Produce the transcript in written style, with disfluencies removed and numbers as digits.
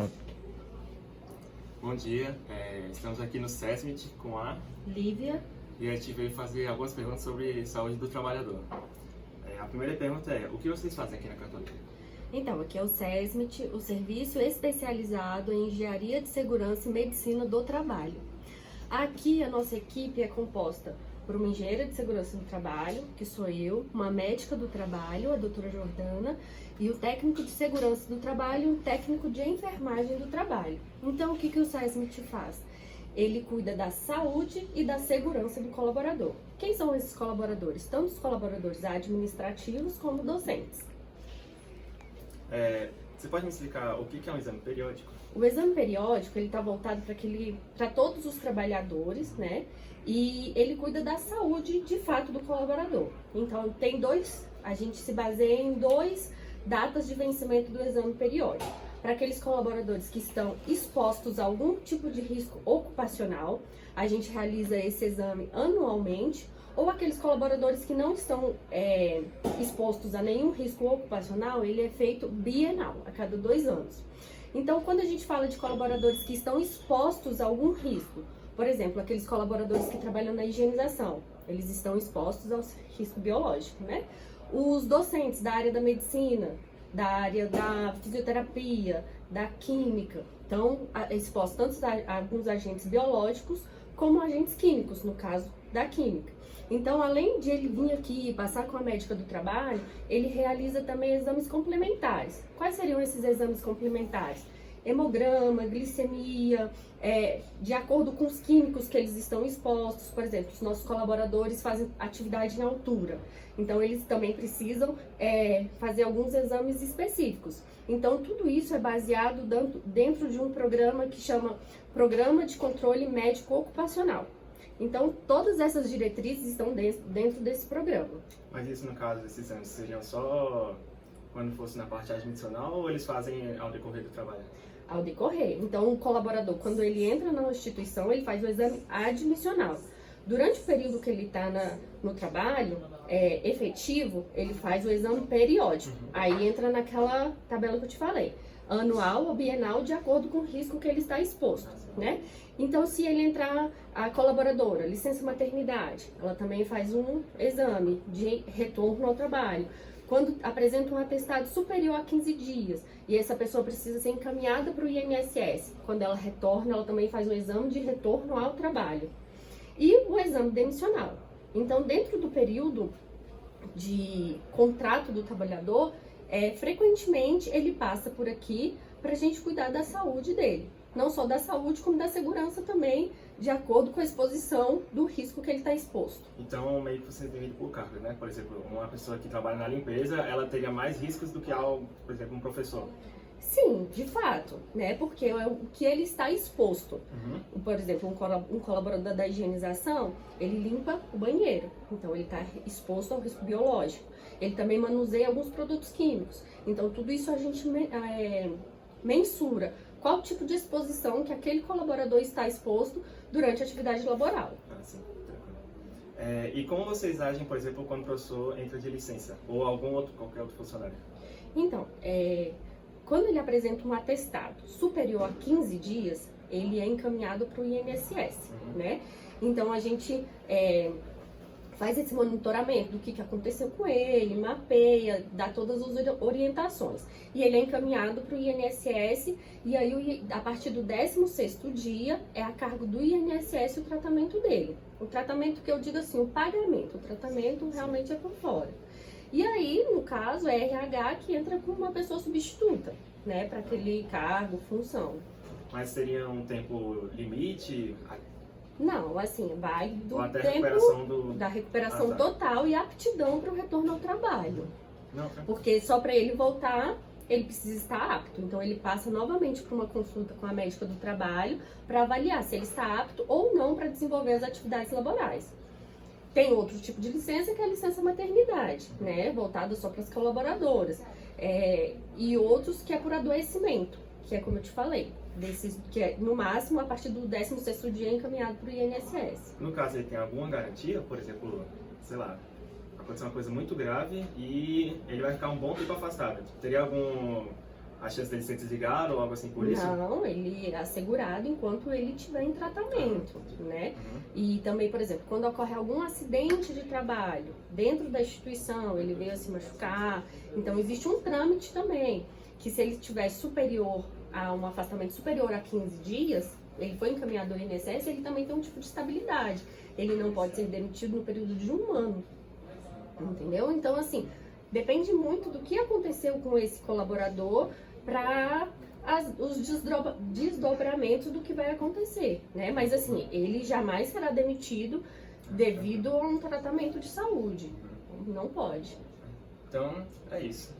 Pronto. Bom dia, estamos aqui no SESMIT com a Lívia. E a gente veio fazer algumas perguntas sobre saúde do trabalhador. A primeira pergunta é, o que vocês fazem aqui na Católica? Então, aqui é o SESMIT, o Serviço Especializado em Engenharia de Segurança e Medicina do Trabalho. Aqui a nossa equipe é composta por uma engenheira de segurança do trabalho, que sou eu, uma médica do trabalho, a doutora Jordana, e o técnico de segurança do trabalho e um técnico de enfermagem do trabalho. Então, o que o SESMIT faz? Ele cuida da saúde e da segurança do colaborador. Quem são esses colaboradores? Tanto os colaboradores administrativos como docentes. Você pode me explicar o que é um exame periódico? O exame periódico, ele está voltado para todos os trabalhadores, né? E ele cuida da saúde, de fato, do colaborador. Então, a gente se baseia em 2 datas de vencimento do exame periódico. Para aqueles colaboradores que estão expostos a algum tipo de risco ocupacional, a gente realiza esse exame anualmente, ou aqueles colaboradores que não estão expostos a nenhum risco ocupacional, ele é feito bienal, a cada 2 anos. Então, quando a gente fala de colaboradores que estão expostos a algum risco, por exemplo, aqueles colaboradores que trabalham na higienização, eles estão expostos ao risco biológico, né? Os docentes da área da medicina, da área da fisioterapia, da química, estão expostos tanto a alguns agentes biológicos como agentes químicos, no caso da química. Então, além de ele vir aqui e passar com a médica do trabalho, ele realiza também exames complementares. Quais seriam esses exames complementares? Hemograma, glicemia, de acordo com os químicos que eles estão expostos. Por exemplo, os nossos colaboradores fazem atividade em altura, então eles também precisam fazer alguns exames específicos. Então, tudo isso é baseado dentro de um programa que chama Programa de Controle Médico Ocupacional. Então, todas essas diretrizes estão dentro desse programa. Mas isso, no caso, esses exames seriam só quando fosse na parte admissional ou eles fazem ao decorrer do trabalho? Ao decorrer. Então, o colaborador, quando ele entra na instituição, ele faz o exame admissional. Durante o período que ele está no trabalho efetivo, ele faz o exame periódico. Aí entra naquela tabela que eu te falei. Anual ou bienal, de acordo com o risco que ele está exposto, né? Então, se ele entrar, a colaboradora, licença maternidade, ela também faz um exame de retorno ao trabalho. Quando apresenta um atestado superior a 15 dias e essa pessoa precisa ser encaminhada para o INSS, quando ela retorna, ela também faz um exame de retorno ao trabalho. E o exame demissional. Então, dentro do período de contrato do trabalhador, frequentemente ele passa por aqui para a gente cuidar da saúde dele. Não só da saúde, como da segurança também, de acordo com a exposição do risco que ele está exposto. Então, meio que você divide por cargo, né? Por exemplo, uma pessoa que trabalha na limpeza, ela teria mais riscos do que, por exemplo, um professor. Sim, de fato, né? Porque é o que ele está exposto. Por exemplo, um colaborador da higienização, ele limpa o banheiro, então ele está exposto ao risco biológico. Ele também manuseia alguns produtos químicos. Então, tudo isso a gente mensura qual tipo de exposição que aquele colaborador está exposto durante a atividade laboral. Sim, tranquilo. E como vocês agem, por exemplo, quando o professor entra de licença ou qualquer outro funcionário? Então, quando ele apresenta um atestado superior a 15 dias, ele é encaminhado para o INSS, né? Então, a gente faz esse monitoramento do que aconteceu com ele, mapeia, dá todas as orientações. E ele é encaminhado para o INSS e aí, a partir do 16º dia, é a cargo do INSS o tratamento dele. O tratamento que eu digo assim, o pagamento, o tratamento realmente é por fora. E aí, no caso, é RH que entra com uma pessoa substituta, né, para aquele cargo, função. Mas seria um tempo limite? Não, assim, vai do tempo da recuperação total e aptidão para o retorno ao trabalho. Não, porque só para ele voltar, ele precisa estar apto. Então, ele passa novamente por uma consulta com a médica do trabalho para avaliar se ele está apto ou não para desenvolver as atividades laborais. Tem outro tipo de licença, que é a licença maternidade, né? Voltada só para as colaboradoras. E outros que é por adoecimento, que é como eu te falei. Que é, no máximo, a partir do 16º dia encaminhado para o INSS. No caso, ele tem alguma garantia? Por exemplo, sei lá, aconteceu uma coisa muito grave e ele vai ficar um bom tempo afastado. Teria a chance dele ser desligado ou algo assim por isso? Não, ele é assegurado enquanto ele estiver em tratamento, né? E também, por exemplo, quando ocorre algum acidente de trabalho dentro da instituição, ele veio a se machucar, então existe um trâmite também, que se ele estiver superior a um afastamento superior a 15 dias, ele foi encaminhado ao INSS, ele também tem um tipo de estabilidade. Ele não pode ser demitido no período de 1 ano, entendeu? Então, assim, depende muito do que aconteceu com esse colaborador para os desdobramentos do que vai acontecer, né? Mas assim, ele jamais será demitido devido a um tratamento de saúde. Não pode. Então, é isso.